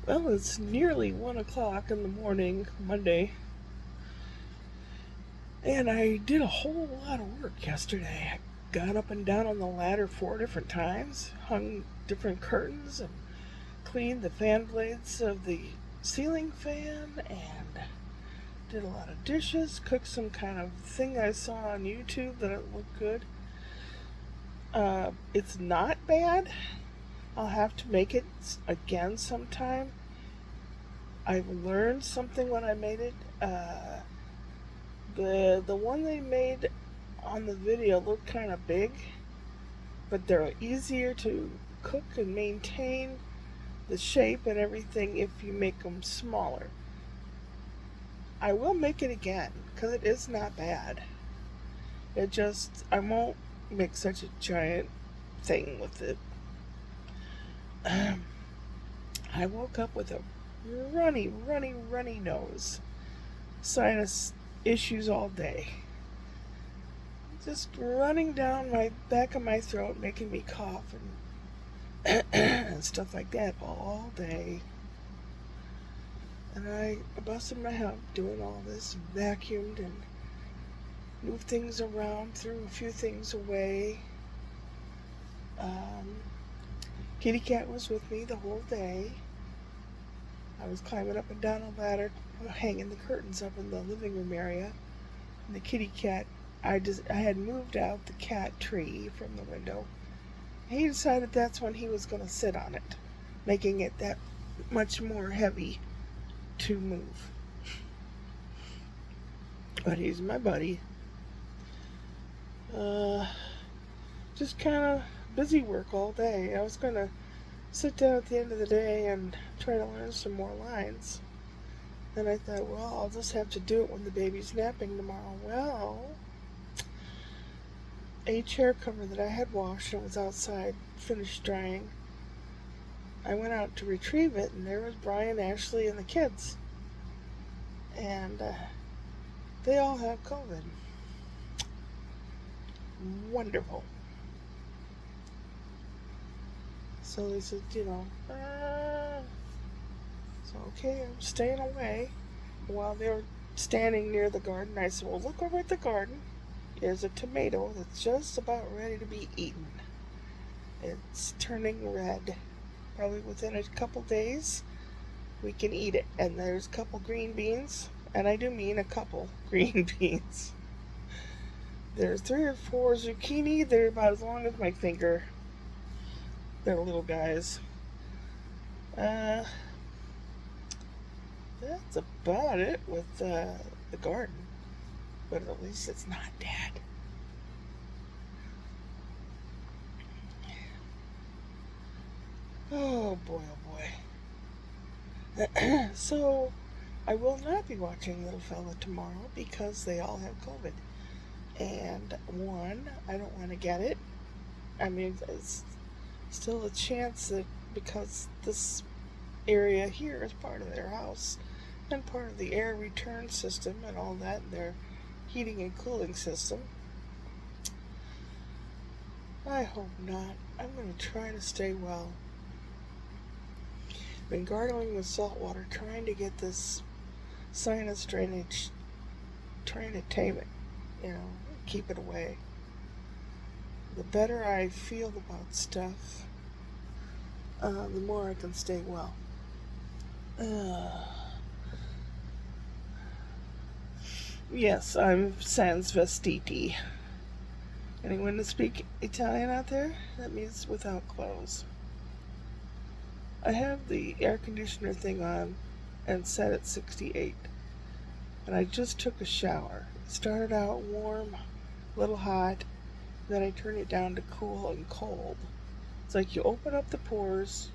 Well, it's nearly 1 o'clock in the morning, Monday, and I did a whole lot of work yesterday. I got up and down on the ladder 4 different times, hung different curtains, and cleaned the fan blades of the ceiling fan, and did a lot of dishes, cooked some kind of thing I saw on YouTube that it looked good. It's not bad. I'll have to make it again sometime. I've learned something when I made it. The one they made on the video looked kind of big, but they're easier to cook and maintain the shape and everything if you make them smaller. I will make it again because it is not bad. I won't make such a giant thing with it. I woke up with a runny nose. Sinus issues all day. Just running down my back of my throat, making me cough and stuff like that all day. And I busted my hump doing all this, vacuumed and moved things around, threw a few things away. Kitty cat was with me the whole day. I was climbing up and down a ladder, hanging the curtains up in the living room area. And the kitty cat, I had moved out the cat tree from the window. He decided that's when he was going to sit on it, making it that much more heavy to move. But he's my buddy. Just kind of busy work all day. I was going to sit down at the end of the day and try to learn some more lines. Then I thought, well, I'll just have to do it when the baby's napping tomorrow. Well, a chair cover that I had washed and was outside, finished drying. I went out to retrieve it, and there was Brian, Ashley, and the kids. And they all have COVID. Wonderful. So they said, so okay, I'm staying away. While they were standing near the garden, I said, well, look over at the garden. There's a tomato that's just about ready to be eaten. It's turning red. Probably within a couple days, we can eat it. And there's a couple green beans, and I do mean a couple green beans. There's 3 or 4 zucchini. They're about as long as my finger. They're little guys. That's about it with the garden. But at least it's not dead. Oh boy, oh boy. So, I will not be watching Little Fella tomorrow because they all have COVID. And one, I don't want to get it. I mean, it's still a chance that because this area here is part of their house and part of the air return system and all that, their heating and cooling system. I hope not. I'm going to try to stay well. Been gargling with salt water, trying to get this sinus drainage, trying to tame it, keep it away. The better I feel about stuff, the more I can stay well. Yes, I'm sans vestiti. Anyone to speak Italian out there? That means without clothes. I have the air conditioner thing on and set at 68. And I just took a shower. It started out warm, a little hot, then I turned it down to cool and cold. It's like you open up the pores,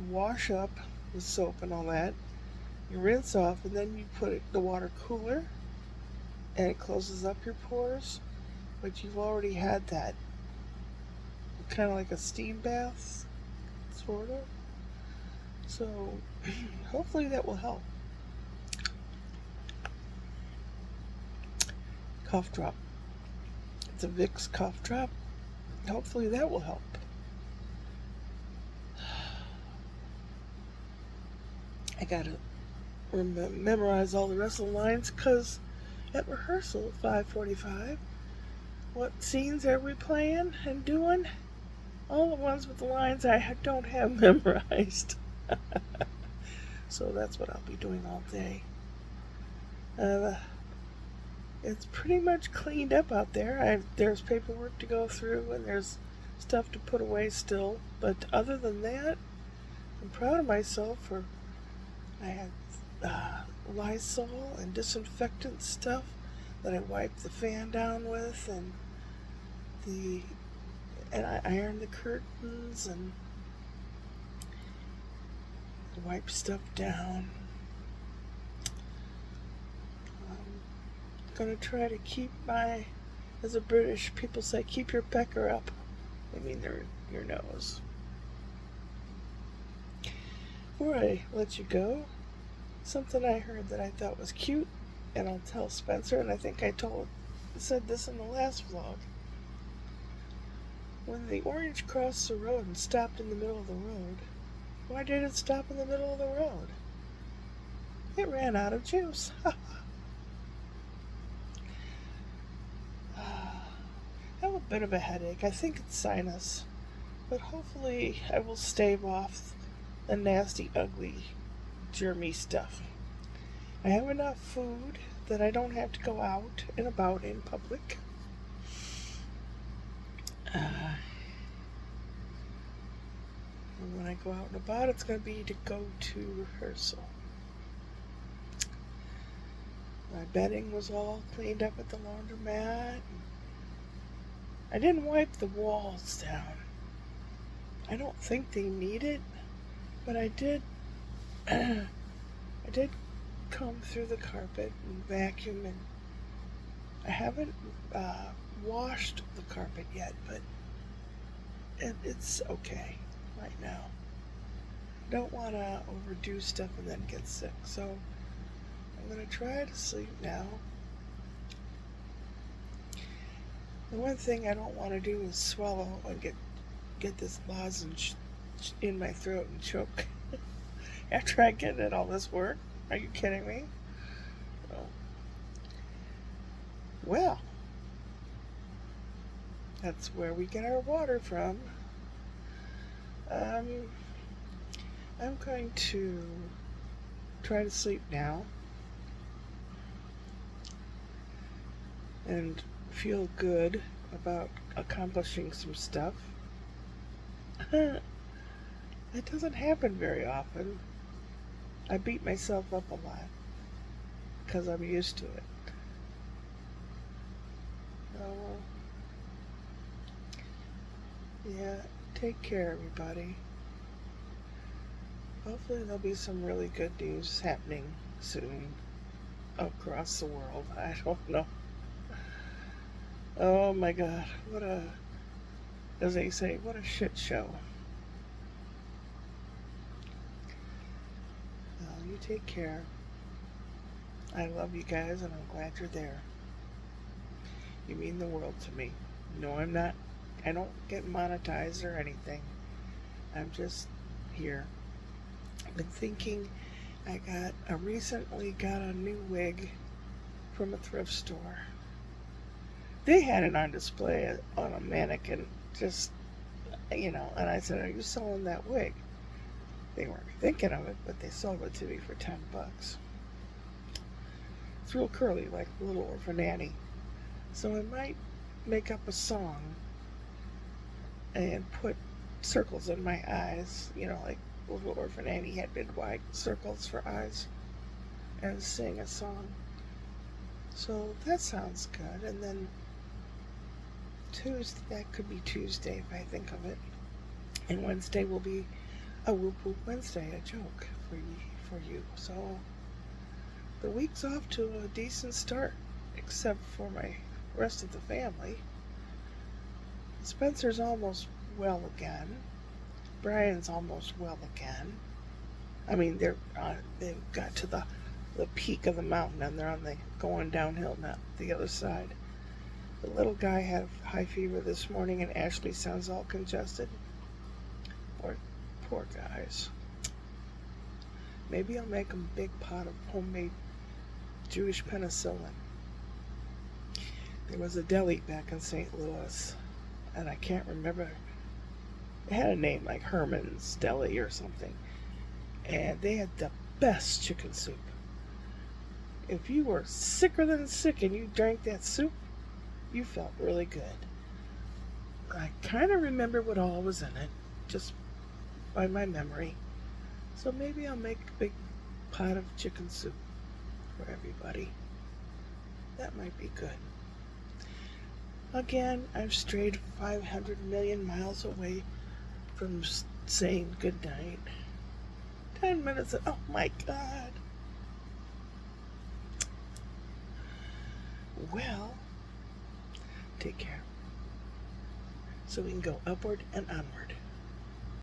wash up with soap and all that, you rinse off, and then you put the water cooler, and it closes up your pores, but you've already had that. Kind of like a steam bath, sort of. So, hopefully that will help. Cough drop. It's a Vicks cough drop. Hopefully that will help. I gotta memorize all the rest of the lines because at rehearsal at 5:45, what scenes are we playing and doing? All the ones with the lines I don't have memorized. So that's what I'll be doing all day. It's pretty much cleaned up out there. There's paperwork to go through and there's stuff to put away still. But other than that, I'm proud of myself for I had Lysol and disinfectant stuff that I wiped the fan down with, and I ironed the curtains and wiped stuff down. I'm gonna try to keep as a British people say, keep your pecker up. They mean your nose. Before I let you go, something I heard that I thought was cute, and I'll tell Spencer, and I think I said this in the last vlog. When the orange crossed the road and stopped in the middle of the road, why did it stop in the middle of the road? It ran out of juice. I have a bit of a headache. I think it's sinus, but hopefully I will stave off the nasty, ugly, germy stuff. I have enough food that I don't have to go out and about in public. And when I go out and about, it's going to be to go to rehearsal. My bedding was all cleaned up at the laundromat. I didn't wipe the walls down. I don't think they need it, but I did comb through the carpet and vacuum, and I haven't washed the carpet yet, but it's okay right now. Don't want to overdo stuff and then get sick, so I'm going to try to sleep now. The one thing I don't want to do is swallow and get this lozenge in my throat and choke after I get in all this work. Are you kidding me? Oh. Well, that's where we get our water from. I'm going to try to sleep now and feel good about accomplishing some stuff. That doesn't happen very often. I beat myself up a lot because I'm used to it. Yeah, take care, everybody. Hopefully there'll be some really good news happening soon across the world. I don't know. Oh my God, as they say, what a shit show. Well, you take care. I love you guys and I'm glad you're there. You mean the world to me. No, I don't get monetized or anything. I'm just here. I've been thinking I recently got a new wig from a thrift store. They had it on display on a mannequin, and I said, "Are you selling that wig?" They weren't thinking of it, but they sold it to me for $10. It's real curly, like Little Orphan Annie. So I might make up a song and put circles in my eyes, like Little Orphan Annie had big white circles for eyes, and sing a song. So that sounds good. And then that could be Tuesday if I think of it. And Wednesday will be a Whoop Whoop Wednesday, a joke for you. So the week's off to a decent start, except for my rest of the family. Spencer's almost well again. Brian's almost well again. I mean, they've got to the peak of the mountain and they're going downhill now, the other side. The little guy had high fever this morning and Ashley sounds all congested. Poor guys. Maybe I'll make a big pot of homemade Jewish penicillin. There was a deli back in St. Louis, and I can't remember. It had a name like Herman's Deli or something, and they had the best chicken soup. If you were sicker than sick and you drank that soup, you felt really good. I kind of remember what all was in it, just by my memory. So maybe I'll make a big pot of chicken soup for everybody. That might be good. Again, I've strayed 500 million miles away from saying good night. 10 minutes. Oh my God. Well, take care. So we can go upward and onward.